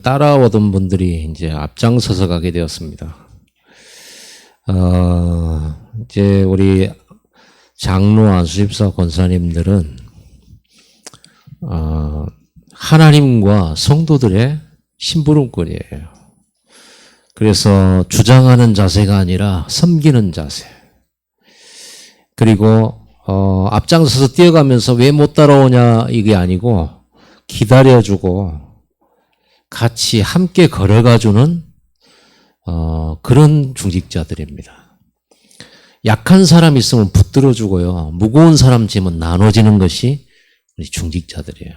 따라오던 분들이 이제 앞장서서 가게 되었습니다. 이제 우리 장로 안수집사 권사님들은 하나님과 성도들의 심부름꾼이에요. 그래서 주장하는 자세가 아니라 섬기는 자세. 그리고 앞장서서 뛰어가면서 왜 못 따라오냐 이게 아니고 기다려주고 같이 함께 걸어가주는 그런 중직자들입니다. 약한 사람 있으면 붙들어주고요. 무거운 사람 짐은 나눠지는 것이 우리 중직자들이에요.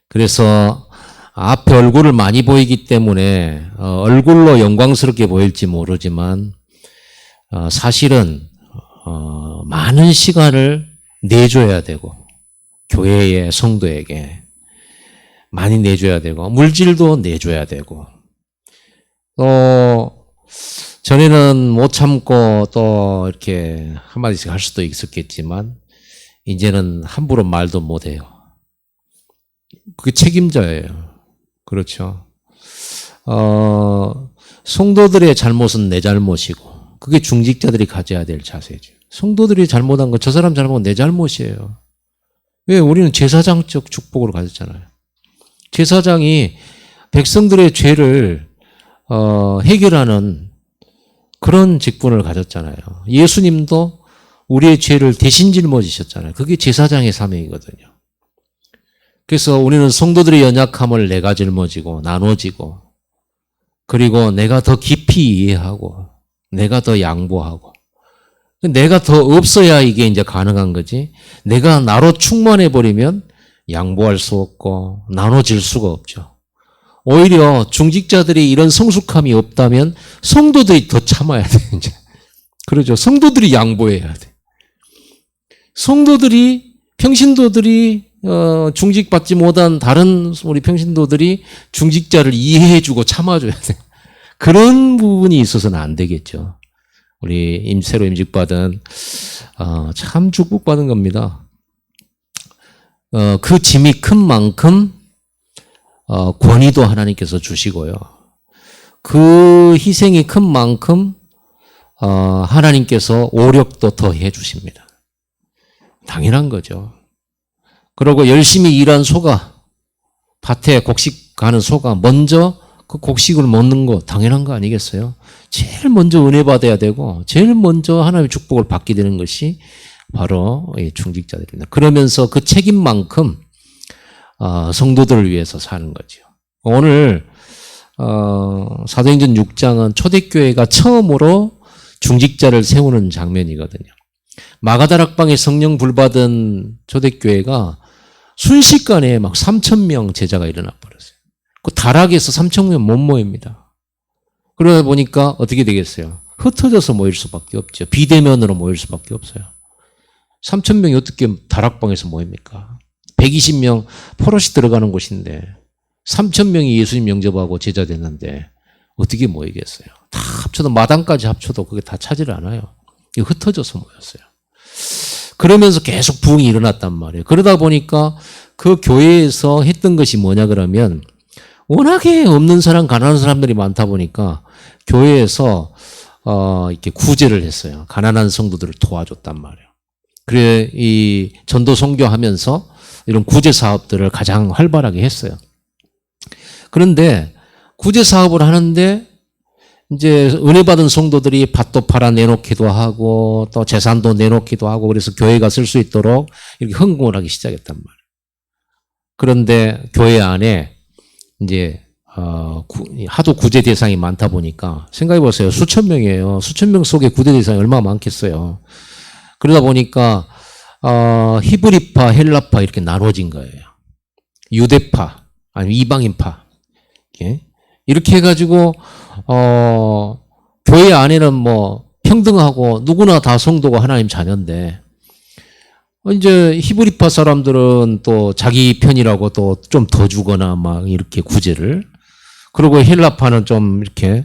그래서 앞에 얼굴을 많이 보이기 때문에 얼굴로 영광스럽게 보일지 모르지만 사실은 많은 시간을 내줘야 되고 교회의 성도에게 많이 내줘야 되고 물질도 내줘야 되고 또 전에는 못 참고 또 이렇게 한마디씩 할 수도 있었겠지만 이제는 함부로 말도 못해요. 그게 책임져예요. 그렇죠. 성도들의 잘못은 내 잘못이고 그게 중직자들이 가져야 될 자세죠. 성도들이 잘못한 건 저 사람 잘못은 내 잘못이에요. 왜? 우리는 제사장적 축복으로 가졌잖아요. 제사장이 백성들의 죄를 해결하는 그런 직분을 가졌잖아요. 예수님도 우리의 죄를 대신 짊어지셨잖아요. 그게 제사장의 사명이거든요. 그래서 우리는 성도들의 연약함을 내가 짊어지고 나눠지고 그리고 내가 더 깊이 이해하고 내가 더 양보하고 내가 더 없어야 이게 이제 가능한 거지. 내가 나로 충만해 버리면 양보할 수 없고 나눠질 수가 없죠. 오히려 중직자들이 이런 성숙함이 없다면 성도들이 더 참아야 돼, 이제. 그러죠. 성도들이 양보해야 돼. 성도들이, 평신도들이, 중직받지 못한 다른 우리 평신도들이 중직자를 이해해주고 참아줘야 돼. 그런 부분이 있어서는 안 되겠죠. 우리 새로 임직받은, 참 축복받은 겁니다. 그 짐이 큰 만큼 권위도 하나님께서 주시고요. 그 희생이 큰 만큼 하나님께서 오력도 더 해주십니다. 당연한 거죠. 그리고 열심히 일한 소가 밭에 곡식 가는 소가 먼저 그 곡식을 먹는 거 당연한 거 아니겠어요? 제일 먼저 은혜 받아야 되고 제일 먼저 하나님의 축복을 받게 되는 것이 바로 중직자들입니다. 그러면서 그 책임만큼 성도들을 위해서 사는 거죠. 오늘 사도행전 6장은 초대교회가 처음으로 중직자를 세우는 장면이거든요. 마가다락방에 성령 불받은 초대교회가 순식간에 막 3,000명 제자가 일어나 버렸어요. 그 다락에서 3,000명 못 모입니다. 그러다 보니까 어떻게 되겠어요? 흩어져서 모일 수밖에 없죠. 비대면으로 모일 수밖에 없어요. 3,000명이 어떻게 다락방에서 모입니까? 120명 포로시 들어가는 곳인데 3,000명이 예수님 영접하고 제자 됐는데 어떻게 모이겠어요? 다 합쳐도 마당까지 합쳐도 그게 다 차지를 않아요. 흩어져서 모였어요. 그러면서 계속 부흥이 일어났단 말이에요. 그러다 보니까 그 교회에서 했던 것이 뭐냐 그러면 워낙에 없는 사람, 가난한 사람들이 많다 보니까 교회에서 이렇게 구제를 했어요. 가난한 성도들을 도와줬단 말이에요. 그래 이 전도 선교하면서 이런 구제 사업들을 가장 활발하게 했어요. 그런데 구제 사업을 하는데 이제 은혜 받은 성도들이 밭도 팔아 내놓기도 하고 또 재산도 내놓기도 하고 그래서 교회가 쓸 수 있도록 이렇게 헌금을 하기 시작했단 말이에요. 그런데 교회 안에 이제 하도 구제 대상이 많다 보니까 생각해 보세요. 수천 명이에요. 수천 명 속에 구제 대상이 얼마나 많겠어요. 그러다 보니까 히브리파, 헬라파 이렇게 나눠진 거예요. 유대파, 아니면 이방인파. 이렇게 해가지고 교회 안에는 뭐 평등하고 누구나 다 성도가 하나님 자녀인데 이제 히브리파 사람들은 또 자기 편이라고 또 좀 더 주거나 막 이렇게 구제를 그리고 헬라파는 좀 이렇게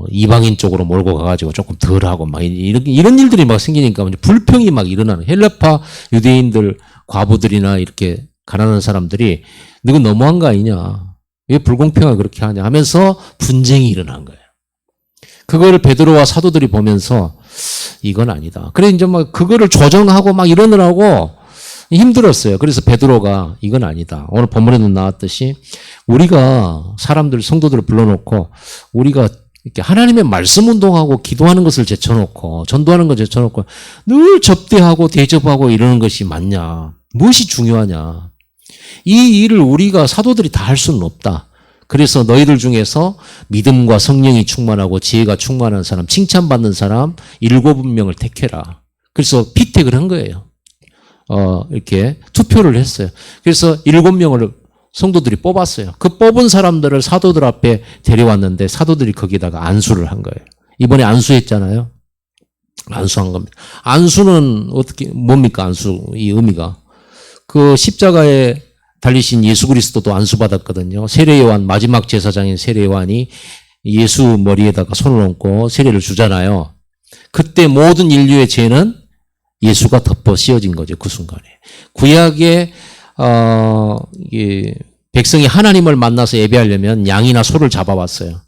이방인 쪽으로 몰고 가가지고 조금 덜 하고 막 이런 일들이 막 생기니까 불평이 막 일어나는 헬라파 유대인들 과부들이나 이렇게 가난한 사람들이 너가 너무한 거 아니냐. 왜 불공평하게 그렇게 하냐 하면서 분쟁이 일어난 거예요. 그거를 베드로와 사도들이 보면서 이건 아니다. 그래 이제 막 그거를 조정하고 막 이러느라고 힘들었어요. 그래서 베드로가 이건 아니다. 오늘 본문에도 나왔듯이 우리가 사람들 성도들을 불러놓고 우리가 이렇게 하나님의 말씀 운동하고 기도하는 것을 제쳐놓고 전도하는 것 제쳐놓고 늘 접대하고 대접하고 이러는 것이 맞냐? 무엇이 중요하냐? 이 일을 우리가 사도들이 다 할 수는 없다. 그래서 너희들 중에서 믿음과 성령이 충만하고 지혜가 충만한 사람, 칭찬받는 사람 7명을 택해라. 그래서 피택을 한 거예요. 이렇게 투표를 했어요. 그래서 7명을 성도들이 뽑았어요. 그 뽑은 사람들을 사도들 앞에 데려왔는데 사도들이 거기다가 안수를 한 거예요. 이번에 안수했잖아요. 안수한 겁니다. 안수는 어떻게, 뭡니까? 안수, 이 의미가. 그 십자가에 달리신 예수 그리스도도 안수받았거든요. 세례요한, 마지막 제사장인 세례요한이 예수 머리에다가 손을 얹고 세례를 주잖아요. 그때 모든 인류의 죄는 예수가 덮어 씌워진 거죠. 그 순간에. 구약에 백성이 하나님을 만나서 예배하려면 양이나 소를 잡아왔어요.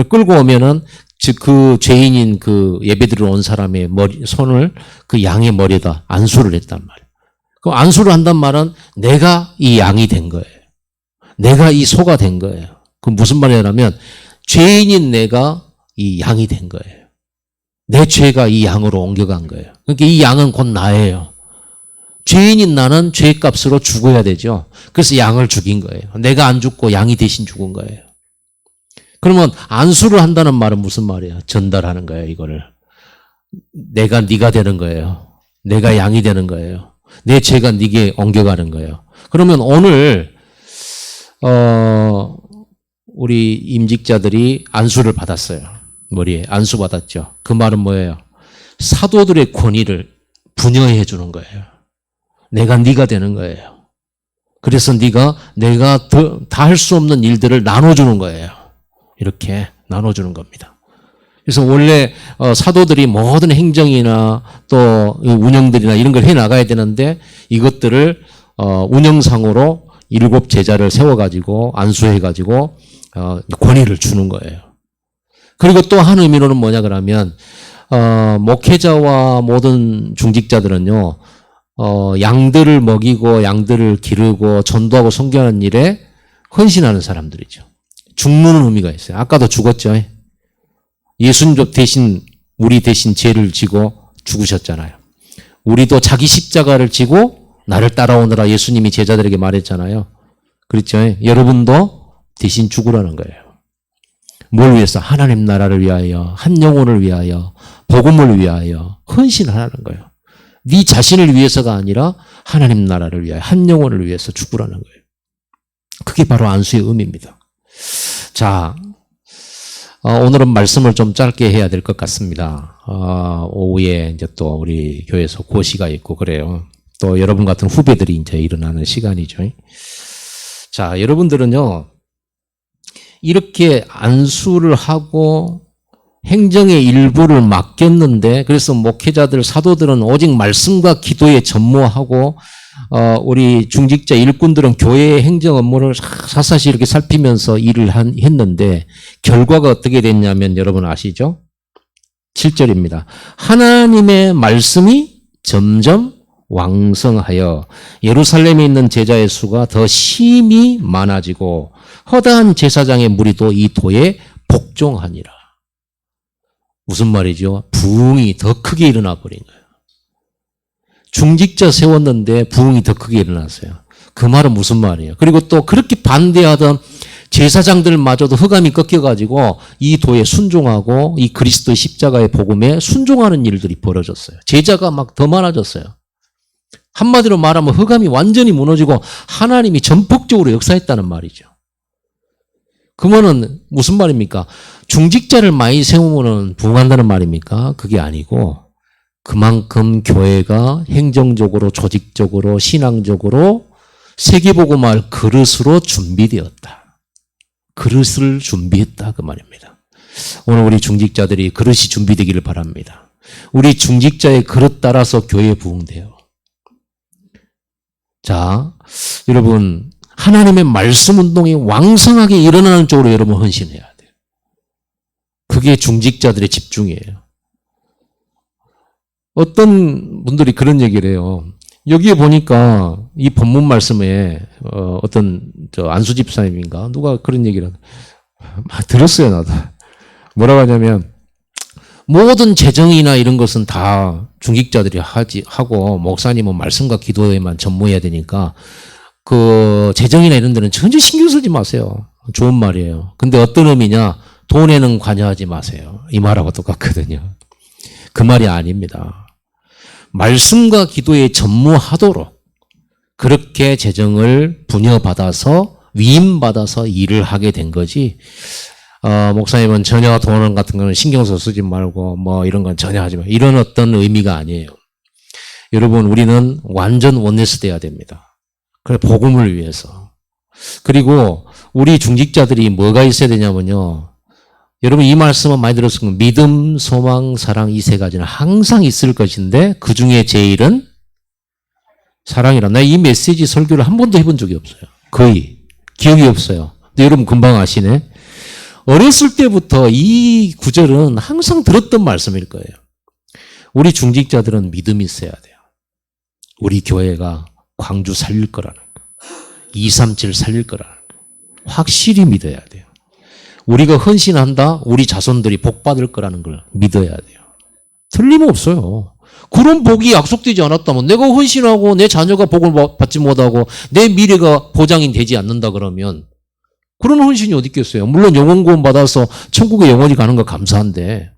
끌고 오면은 즉 그 죄인인 그 예배드리러 온 사람의 손을 그 양의 머리에다 안수를 했단 말이에요. 그 안수를 한단 말은 내가 이 양이 된 거예요. 내가 이 소가 된 거예요. 그 무슨 말이냐면 죄인인 내가 이 양이 된 거예요. 내 죄가 이 양으로 옮겨간 거예요. 그러니까 이 양은 곧 나예요. 죄인인 나는 죄값으로 죽어야 되죠. 그래서 양을 죽인 거예요. 내가 안 죽고 양이 대신 죽은 거예요. 그러면 안수를 한다는 말은 무슨 말이에요? 전달하는 거예요, 이거를. 내가 네가 되는 거예요. 내가 양이 되는 거예요. 내 죄가 네게 옮겨가는 거예요. 그러면 오늘 우리 임직자들이 안수를 받았어요. 머리에 안수 받았죠. 그 말은 뭐예요? 사도들의 권위를 분여해 주는 거예요. 내가 네가 되는 거예요. 그래서 내가 다 할 수 없는 일들을 나눠주는 거예요. 이렇게 나눠주는 겁니다. 그래서 원래 사도들이 모든 행정이나 또 운영들이나 이런 걸 해나가야 되는데 이것들을 운영상으로 7 제자를 세워가지고 안수해가지고 권위를 주는 거예요. 그리고 또 한 의미로는 뭐냐 그러면 목회자와 모든 중직자들은요 양들을 먹이고 양들을 기르고 전도하고 선교하는 일에 헌신하는 사람들이죠. 죽는 의미가 있어요. 아까도 죽었죠. 예수님 대신 우리 대신 죄를 지고 죽으셨잖아요. 우리도 자기 십자가를 지고 나를 따라오느라 예수님이 제자들에게 말했잖아요. 그렇죠. 여러분도 대신 죽으라는 거예요. 뭘 위해서? 하나님 나라를 위하여, 한 영혼을 위하여, 복음을 위하여 헌신하라는 거예요. 네 자신을 위해서가 아니라 하나님 나라를 위하여, 한 영혼을 위해서 죽으라는 거예요. 그게 바로 안수의 의미입니다. 자, 오늘은 말씀을 좀 짧게 해야 될 것 같습니다. 오후에 이제 또 우리 교회에서 고시가 있고 그래요. 또 여러분 같은 후배들이 이제 일어나는 시간이죠. 자, 여러분들은요, 이렇게 안수를 하고 행정의 일부를 맡겼는데 그래서 목회자들, 사도들은 오직 말씀과 기도에 전무하고 우리 중직자 일꾼들은 교회의 행정 업무를 샅샅이 이렇게 살피면서 일을 했는데 결과가 어떻게 됐냐면 여러분 아시죠? 7절입니다. 하나님의 말씀이 점점 왕성하여 예루살렘에 있는 제자의 수가 더 심히 많아지고 허다한 제사장의 무리도 이 도에 복종하니라. 무슨 말이죠? 부흥이 더 크게 일어나 버린 거예요. 중직자 세웠는데 부흥이 더 크게 일어났어요. 그 말은 무슨 말이에요? 그리고 또 그렇게 반대하던 제사장들마저도 흑암이 꺾여가지고 이 도에 순종하고 이 그리스도의 십자가의 복음에 순종하는 일들이 벌어졌어요. 제자가 막 더 많아졌어요. 한마디로 말하면 흑암이 완전히 무너지고 하나님이 전폭적으로 역사했다는 말이죠. 그러면은 무슨 말입니까? 중직자를 많이 세우면 부흥한다는 말입니까? 그게 아니고 그만큼 교회가 행정적으로, 조직적으로, 신앙적으로 세계복음화할 그릇으로 준비되었다. 그릇을 준비했다 그 말입니다. 오늘 우리 중직자들이 그릇이 준비되기를 바랍니다. 우리 중직자의 그릇 따라서 교회 부흥돼요. 자, 여러분 하나님의 말씀 운동이 왕성하게 일어나는 쪽으로 여러분 헌신해야 돼요. 그게 중직자들의 집중이에요. 어떤 분들이 그런 얘기를 해요. 여기에 보니까 이 본문 말씀에 어떤 안수 집사님인가 누가 그런 얘기를 들었어요. 나도. 뭐라고 하냐면 모든 재정이나 이런 것은 다 중직자들이 하고 목사님은 말씀과 기도에만 전무해야 되니까 그 재정이나 이런 데는 전혀 신경 쓰지 마세요. 좋은 말이에요. 근데 어떤 의미냐? 돈에는 관여하지 마세요. 이 말하고 똑같거든요. 그 말이 아닙니다. 말씀과 기도에 전무하도록 그렇게 재정을 분여받아서 위임받아서 일을 하게 된 거지. 목사님은 전혀 돈 같은 거는 신경 쓰지 말고 뭐 이런 건 전혀 하지 마. 이런 어떤 의미가 아니에요. 여러분 우리는 완전 원네스 돼야 됩니다. 그래 복음을 위해서. 그리고 우리 중직자들이 뭐가 있어야 되냐면요. 여러분 이 말씀은 많이 들었을 겁니다. 믿음, 소망, 사랑 이 세 가지는 항상 있을 것인데 그 중에 제일은 사랑이라. 나 이 메시지 설교를 한 번도 해본 적이 없어요. 거의 기억이 없어요. 근데 여러분 금방 아시네. 어렸을 때부터 이 구절은 항상 들었던 말씀일 거예요. 우리 중직자들은 믿음이 있어야 돼요. 우리 교회가 광주 살릴 거라는 거. 237 살릴 거라는 거. 확실히 믿어야 돼요. 우리가 헌신한다, 우리 자손들이 복 받을 거라는 걸 믿어야 돼요. 틀림없어요. 그런 복이 약속되지 않았다면 내가 헌신하고 내 자녀가 복을 받지 못하고 내 미래가 보장이 되지 않는다 그러면 그런 헌신이 어디 있겠어요. 물론 영혼 구원 받아서 천국에 영원히 가는 거 감사한데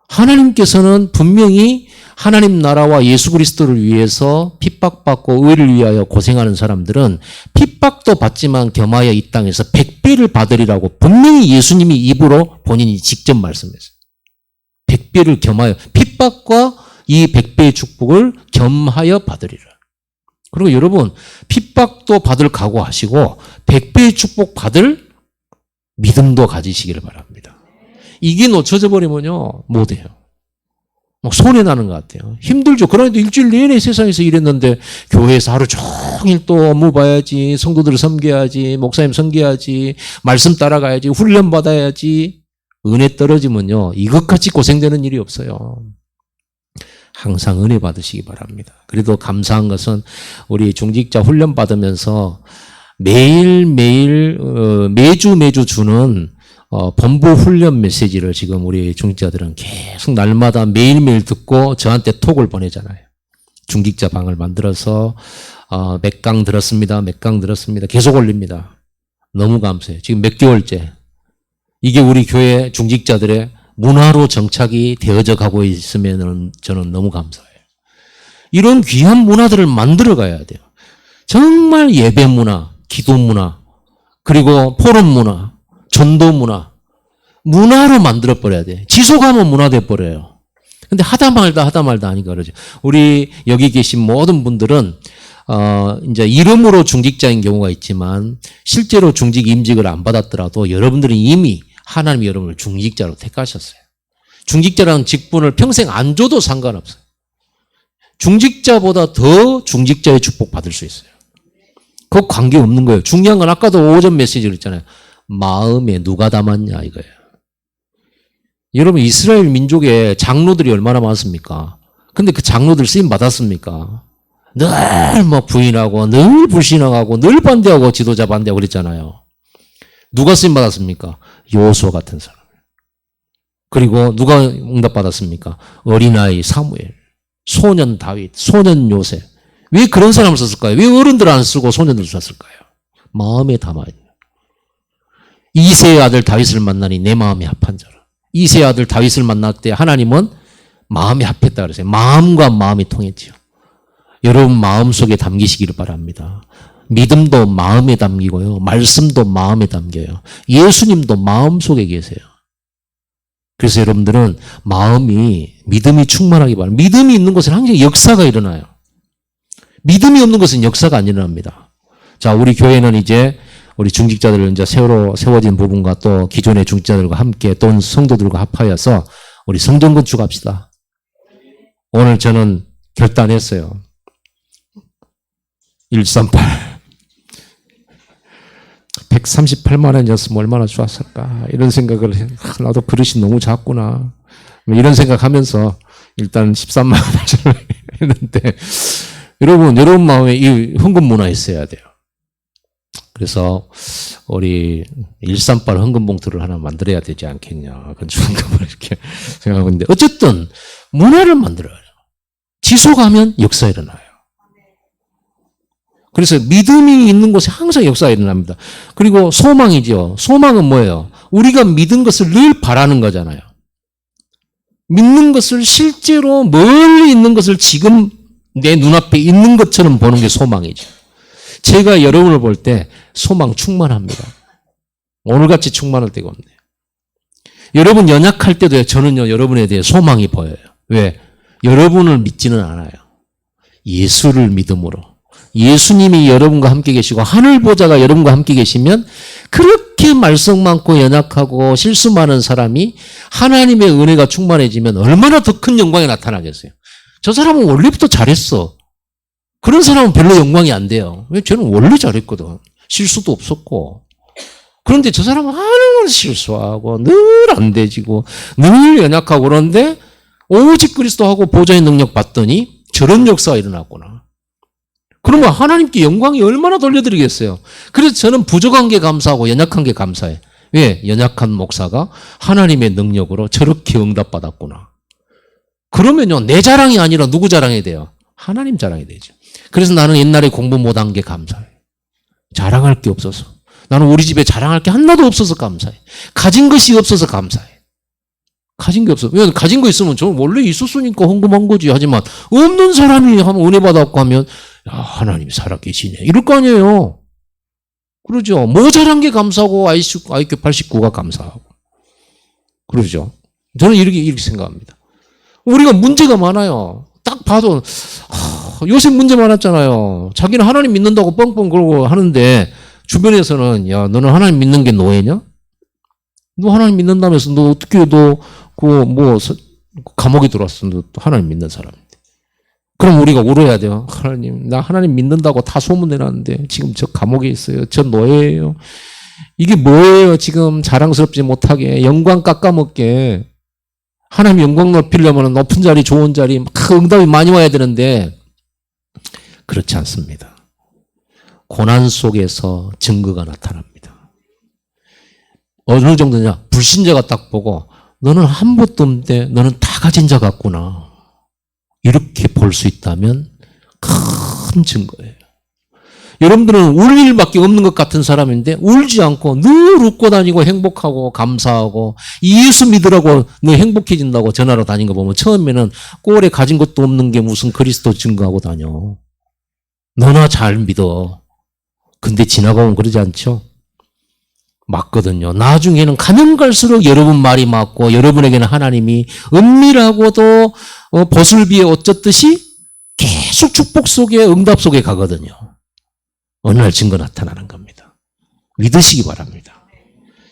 하나님께서는 분명히 하나님 나라와 예수 그리스도를 위해서 핍박받고 의를 위하여 고생하는 사람들은 핍박도 받지만 겸하여 이 땅에서 100배를 받으리라고 분명히 예수님이 입으로 본인이 직접 말씀했어요. 100배를 겸하여 핍박과 이 100배의 축복을 겸하여 받으리라. 그리고 여러분 핍박도 받을 각오하시고 100배의 축복 받을 믿음도 가지시기를 바랍니다. 이게 놓쳐져 버리면요 못해요. 막 손해나는 것 같아요. 힘들죠. 그런데도 일주일 내내 세상에서 일했는데 교회에서 하루 종일 또 업무 봐야지, 성도들을 섬겨야지, 목사님 섬겨야지, 말씀 따라가야지, 훈련 받아야지. 은혜 떨어지면요 이것같이 고생되는 일이 없어요. 항상 은혜 받으시기 바랍니다. 그래도 감사한 것은 우리 중직자 훈련 받으면서 매일매일 매주 주는 본부 훈련 메시지를 지금 우리 중직자들은 계속 날마다 매일매일 듣고 저한테 톡을 보내잖아요. 중직자 방을 만들어서 몇 강 들었습니다. 몇 강 들었습니다. 계속 올립니다. 너무 감사해요. 지금 몇 개월째. 이게 우리 교회 중직자들의 문화로 정착이 되어져 가고 있으면 저는 너무 감사해요. 이런 귀한 문화들을 만들어 가야 돼요. 정말 예배 문화, 기도 문화, 그리고 포럼 문화, 전도 문화로 만들어버려야 돼. 지속하면 문화 돼버려요. 근데 하다 말다 하니까 그러죠. 우리 여기 계신 모든 분들은, 이제 이름으로 중직자인 경우가 있지만, 실제로 중직 임직을 안 받았더라도 여러분들은 이미 하나님이 여러분을 중직자로 택하셨어요. 중직자라는 직분을 평생 안 줘도 상관없어요. 중직자보다 더 중직자의 축복 받을 수 있어요. 그거 관계없는 거예요. 중요한 건 아까도 오전 메시지를 했잖아요. 마음에 누가 담았냐 이거예요. 여러분 이스라엘 민족에 장로들이 얼마나 많습니까? 근데 그 장로들 쓰임 받았습니까? 늘 뭐 부인하고 늘 불신앙하고 늘 반대하고 지도자 반대하고 그랬잖아요. 누가 쓰임 받았습니까? 요수아 같은 사람. 그리고 누가 응답 받았습니까? 어린아이 사무엘, 소년 다윗, 소년 요셉. 왜 그런 사람을 썼을까요? 왜 어른들 안 쓰고 소년들 썼을까요? 마음에 담아있는. 이새의 아들 다윗을 만나니 내 마음이 합한 자라. 이새의 아들 다윗을 만날 때 하나님은 마음이 합했다 그랬어요. 마음과 마음이 통했지요. 여러분 마음속에 담기시기를 바랍니다. 믿음도 마음에 담기고요. 말씀도 마음에 담겨요. 예수님도 마음속에 계세요. 그래서 여러분들은 믿음이 충만하기 바랍니다. 믿음이 있는 곳은 항상 역사가 일어나요. 믿음이 없는 것은 역사가 안 일어납니다. 자, 우리 교회는 이제 우리 중직자들 이제 새로 세워진 부분과 또 기존의 중직자들과 함께 또 성도들과 합하여서 우리 성전 건축합시다. 오늘 저는 결단했어요. 138. 138만 원이었으면 얼마나 좋았을까 이런 생각을 해. 나도 그릇이 너무 작구나 이런 생각하면서 일단 13만 원을 했는데 여러분 마음에 이 헌금 문화 있어야 돼요. 그래서 우리 138 헌금 봉투를 하나 만들어야 되지 않겠냐. 헌금을 이렇게 생각하고 있는데 어쨌든 문화를 만들어요. 지속하면 역사 일어나요. 그래서 믿음이 있는 곳에 항상 역사가 일어납니다. 그리고 소망이죠. 소망은 뭐예요? 우리가 믿은 것을 늘 바라는 거잖아요. 믿는 것을 실제로 멀리 있는 것을 지금 내 눈앞에 있는 것처럼 보는 게 소망이죠. 제가 여러분을 볼 때 소망 충만합니다. 오늘같이 충만할 때가 없네요. 여러분 연약할 때도 저는요 여러분에 대해 소망이 보여요. 왜? 여러분을 믿지는 않아요. 예수를 믿음으로. 예수님이 여러분과 함께 계시고 하늘 보좌가 여러분과 함께 계시면 그렇게 말썽 많고 연약하고 실수 많은 사람이 하나님의 은혜가 충만해지면 얼마나 더 큰 영광이 나타나겠어요. 저 사람은 원래부터 잘했어. 그런 사람은 별로 영광이 안 돼요. 왜? 저는 원래 잘했거든. 실수도 없었고. 그런데 저 사람은 하는 실수하고 늘 안 되지고 늘 연약하고 그런데 오직 그리스도하고 보좌의 능력 받더니 저런 역사가 일어났구나. 그러면 하나님께 영광이 얼마나 돌려드리겠어요. 그래서 저는 부족한 게 감사하고 연약한 게 감사해. 왜? 연약한 목사가 하나님의 능력으로 저렇게 응답받았구나. 그러면요 내 자랑이 아니라 누구 자랑이 돼요? 하나님 자랑이 되죠. 그래서 나는 옛날에 공부 못한 게 감사해. 자랑할 게 없어서. 나는 우리 집에 자랑할 게 하나도 없어서 감사해. 가진 것이 없어서 감사해. 가진 게 없어. 왜? 가진 거 있으면 저 원래 있었으니까 헌금한 거지. 하지만 없는 사람이 하면 은혜 받았고 하면 야, 하나님이 살아계시네. 이럴 거 아니에요. 그러죠. 모자란 게 감사하고 IQ 89가 감사하고. 그러죠. 저는 이렇게 생각합니다. 우리가 문제가 많아요. 딱 봐도 요새 문제 많았잖아요. 자기는 하나님 믿는다고 뻥뻥 그러고 하는데 주변에서는 야 너는 하나님 믿는 게 노예냐? 너 하나님 믿는다면서 너 어떻게 감옥에 들어왔어. 너 하나님 믿는 사람인데. 그럼 우리가 울어야 돼요. 하나님 나 하나님 믿는다고 다 소문내놨는데 지금 저 감옥에 있어요. 저 노예예요. 이게 뭐예요? 지금 자랑스럽지 못하게 영광 깎아먹게. 하나님 영광 높이려면 높은 자리 좋은 자리 막 응답이 많이 와야 되는데 그렇지 않습니다. 고난 속에서 증거가 나타납니다. 어느 정도냐? 불신자가 딱 보고 너는 아무것도 없는데 너는 다 가진 자 같구나. 이렇게 볼 수 있다면 큰 증거예요. 여러분들은 울 일밖에 없는 것 같은 사람인데 울지 않고 늘 웃고 다니고 행복하고 감사하고 예수 믿으라고 너 행복해진다고 전화로 다닌 거 보면 처음에는 꼴에 가진 것도 없는 게 무슨 그리스도 증거하고 다녀. 너나 잘 믿어. 근데 지나가면 그러지 않죠? 맞거든요. 나중에는 가면 갈수록 여러분 말이 맞고 여러분에게는 하나님이 은밀하고도 보슬 비에 옷 젖듯이 계속 축복 속에 응답 속에 가거든요. 어느 날 증거 나타나는 겁니다. 믿으시기 바랍니다.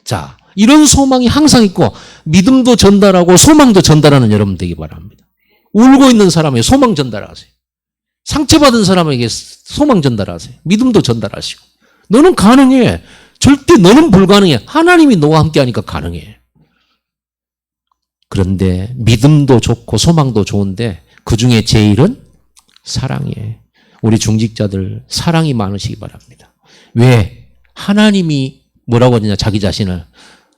자, 이런 소망이 항상 있고 믿음도 전달하고 소망도 전달하는 여러분 되기 바랍니다. 울고 있는 사람에게 소망 전달하세요. 상처받은 사람에게 소망 전달하세요. 믿음도 전달하시고. 너는 가능해. 절대 너는 불가능해. 하나님이 너와 함께하니까 가능해. 그런데 믿음도 좋고 소망도 좋은데 그중에 제일은 사랑이에요. 우리 중직자들 사랑이 많으시기 바랍니다. 왜? 하나님이 뭐라고 하느냐 자기 자신을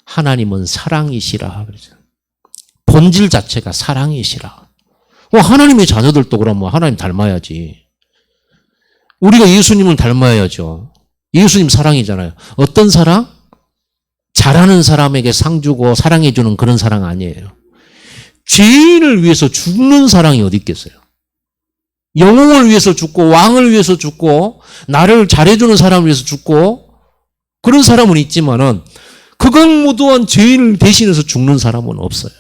하나님은 사랑이시라 그러죠. 본질 자체가 사랑이시라. 하나님의 자녀들도 그러면 하나님 닮아야지. 우리가 예수님을 닮아야죠. 예수님 사랑이잖아요. 어떤 사랑? 잘하는 사람에게 상 주고 사랑해 주는 그런 사랑 아니에요. 죄인을 위해서 죽는 사랑이 어디 있겠어요? 영웅을 위해서 죽고 왕을 위해서 죽고 나를 잘해주는 사람을 위해서 죽고 그런 사람은 있지만은 극악무도한 죄인을 대신해서 죽는 사람은 없어요.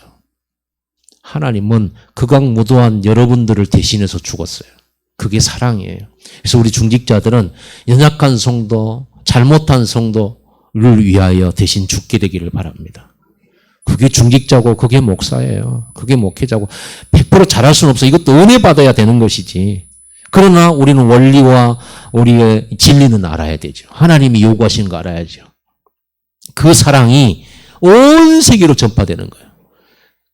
하나님은 극악무도한 여러분들을 대신해서 죽었어요. 그게 사랑이에요. 그래서 우리 중직자들은 연약한 성도, 잘못한 성도를 위하여 대신 죽게 되기를 바랍니다. 그게 중직자고 그게 목사예요. 그게 목회자고 100% 잘할 수는 없어. 이것도 은혜 받아야 되는 것이지. 그러나 우리는 원리와 우리의 진리는 알아야 되죠. 하나님이 요구하시는 거 알아야죠. 그 사랑이 온 세계로 전파되는 거예요.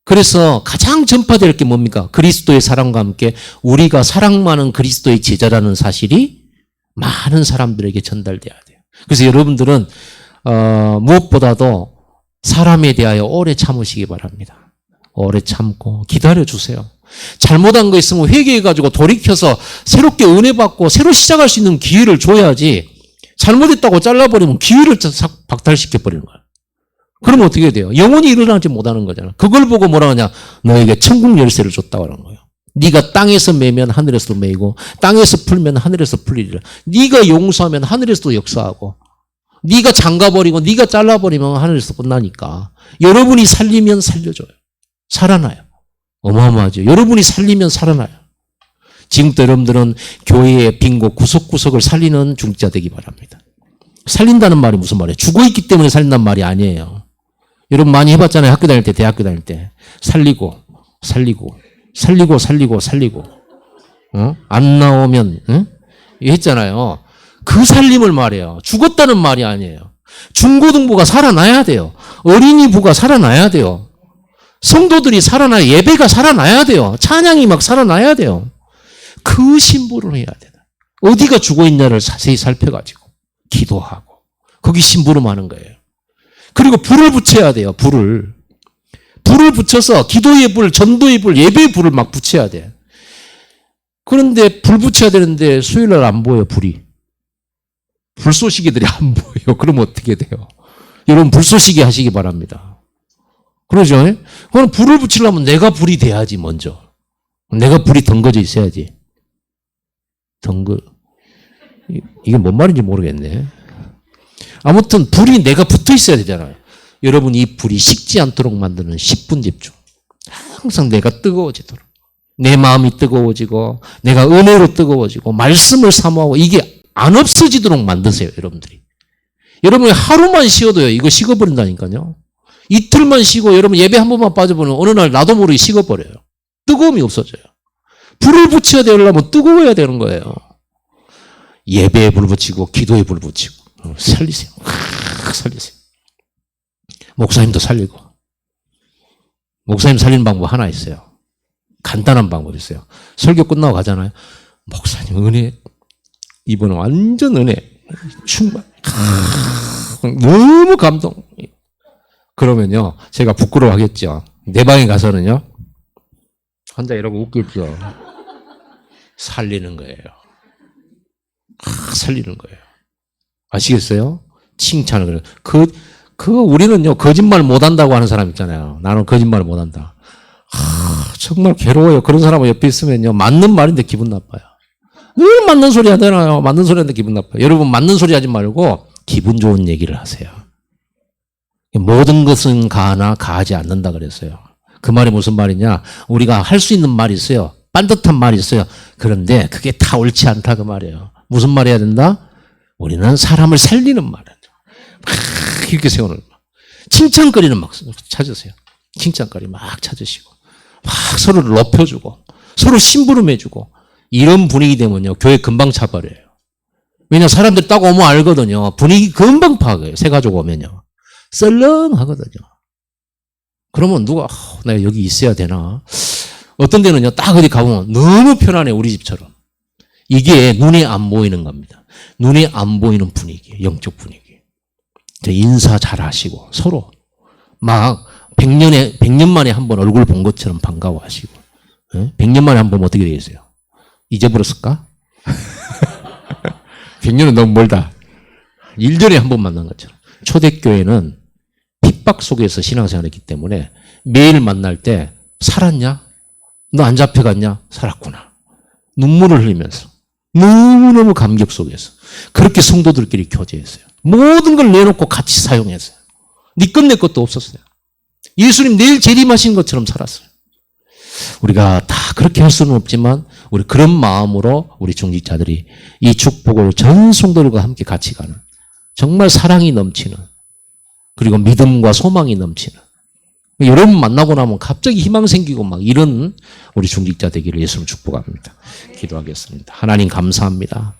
그래서 가장 전파될 게 뭡니까? 그리스도의 사랑과 함께 우리가 사랑 많은 그리스도의 제자라는 사실이 많은 사람들에게 전달돼야 돼요. 그래서 여러분들은 무엇보다도 사람에 대하여 오래 참으시기 바랍니다. 오래 참고 기다려주세요. 잘못한 거 있으면 회개해가지고 돌이켜서 새롭게 은혜 받고 새로 시작할 수 있는 기회를 줘야지, 잘못했다고 잘라버리면 기회를 박탈시켜버리는 거예요. 그러면 어떻게 돼요? 영원히 일어나지 못하는 거잖아. 그걸 보고 뭐라 하냐? 너에게 천국 열쇠를 줬다고 하는 거예요. 네가 땅에서 매면 하늘에서도 매이고 땅에서 풀면 하늘에서 풀리리라. 네가 용서하면 하늘에서도 역사하고 네가 잠가버리고 네가 잘라버리면 하늘에서 끝나니까 여러분이 살리면 살려줘요. 살아나요. 어마어마하죠. 여러분이 살리면 살아나요. 지금부터 여러분들은 교회의 빈곳 구석구석을 살리는 중직자 되기 바랍니다. 살린다는 말이 무슨 말이에요? 죽어있기 때문에 살린다는 말이 아니에요. 여러분 많이 해봤잖아요. 학교 다닐 때, 대학교 다닐 때. 살리고 안 나오면, 했잖아요. 그 살림을 말해요. 죽었다는 말이 아니에요. 중고등부가 살아나야 돼요. 어린이부가 살아나야 돼요. 성도들이 살아나야, 예배가 살아나야 돼요. 찬양이 막 살아나야 돼요. 그 심부를 해야 돼요. 어디가 죽어있냐를 자세히 살펴가지고 기도하고 거기 심부름하는 거예요. 그리고 불을 붙여야 돼요. 불을 붙여서 기도의 불, 전도의 불, 예배의 불을 막 붙여야 돼. 그런데 불 붙여야 되는데 수요일날 안 보여요. 불이. 불쏘시개들이 안 보여요. 그러면 어떻게 돼요? 여러분 불쏘시개 하시기 바랍니다. 그러죠? 그럼 불을 붙이려면 내가 불이 돼야지 먼저. 내가 불이 덩거져 있어야지. 이게 뭔 말인지 모르겠네. 아무튼 불이 내가 붙어 있어야 되잖아요. 여러분 이 불이 식지 않도록 만드는 10분 집중. 항상 내가 뜨거워지도록. 내 마음이 뜨거워지고 내가 은혜로 뜨거워지고 말씀을 사모하고 이게 안 없어지도록 만드세요. 여러분들이. 여러분이 하루만 쉬어도요. 이거 식어버린다니까요. 이틀만 쉬고 여러분 예배 한 번만 빠져보면 어느 날 나도 모르게 식어버려요. 뜨거움이 없어져요. 불을 붙여야 되려면 뜨거워야 되는 거예요. 예배에 불 붙이고 기도에 불 붙이고 살리세요. 살리세요. 목사님도 살리고. 목사님 살리는 방법 하나 있어요. 간단한 방법이 있어요. 설교 끝나고 가잖아요. 목사님 은혜 이번에 완전 은혜 충만. 너무 감동. 그러면요 제가 부끄러워하겠죠. 내 방에 가서는요 혼자 이러고 웃겠죠. 살리는 거예요. 살리는 거예요. 아시겠어요? 칭찬을 그래요. 우리는요 거짓말 못한다고 하는 사람 있잖아요. 나는 거짓말 못한다. 정말 괴로워요. 그런 사람은 옆에 있으면요 맞는 말인데 기분 나빠요. 늘 맞는 소리 하잖아요. 맞는 소리 하는데 기분 나빠요. 여러분 맞는 소리 하지 말고 기분 좋은 얘기를 하세요. 모든 것은 가하나 가하지 않는다 그랬어요. 그 말이 무슨 말이냐? 우리가 할 수 있는 말이 있어요. 반듯한 말이 있어요. 그런데 그게 다 옳지 않다 그 말이에요. 무슨 말 해야 된다? 우리는 사람을 살리는 말을 막 이렇게 세우는 말. 칭찬거리는 막 찾으세요. 칭찬거리 막 찾으시고 막 서로를 높여주고 서로 심부름해주고 이런 분위기 되면요 교회 금방 차버려요. 왜냐 사람들 딱 오면 알거든요. 분위기 금방 파악해요. 새 가족 오면요 썰렁하거든요. 그러면 누가 내가 여기 있어야 되나? 어떤 데는요 딱 어디 가보면 너무 편안해. 우리 집처럼. 이게 눈에 안 보이는 겁니다. 눈에 안 보이는 분위기, 영적 분위기. 인사 잘 하시고 서로 막 100년 만에 한 번 얼굴 본 것처럼 반가워하시고 100년 만에 한 번 어떻게 되겠어요? 잊어버렸을까? 100년은 너무 멀다. 1년에 한 번 만난 것처럼. 초대교회는 핍박 속에서 신앙생활을 했기 때문에 매일 만날 때 살았냐? 너 안 잡혀갔냐? 살았구나. 눈물을 흘리면서 너무너무 감격 속에서 그렇게 성도들끼리 교제했어요. 모든 걸 내놓고 같이 사용했어요. 네 것 내 것도 없었어요. 예수님 내일 재림하신 것처럼 살았어요. 우리가 다 그렇게 할 수는 없지만 우리 그런 마음으로 우리 중직자들이 이 축복을 전 성도들과 함께 같이 가는 정말 사랑이 넘치는 그리고 믿음과 소망이 넘치는 여러분 만나고 나면 갑자기 희망 생기고 막 이런 우리 중직자 되기를 예수님 축복합니다. 기도하겠습니다. 하나님 감사합니다.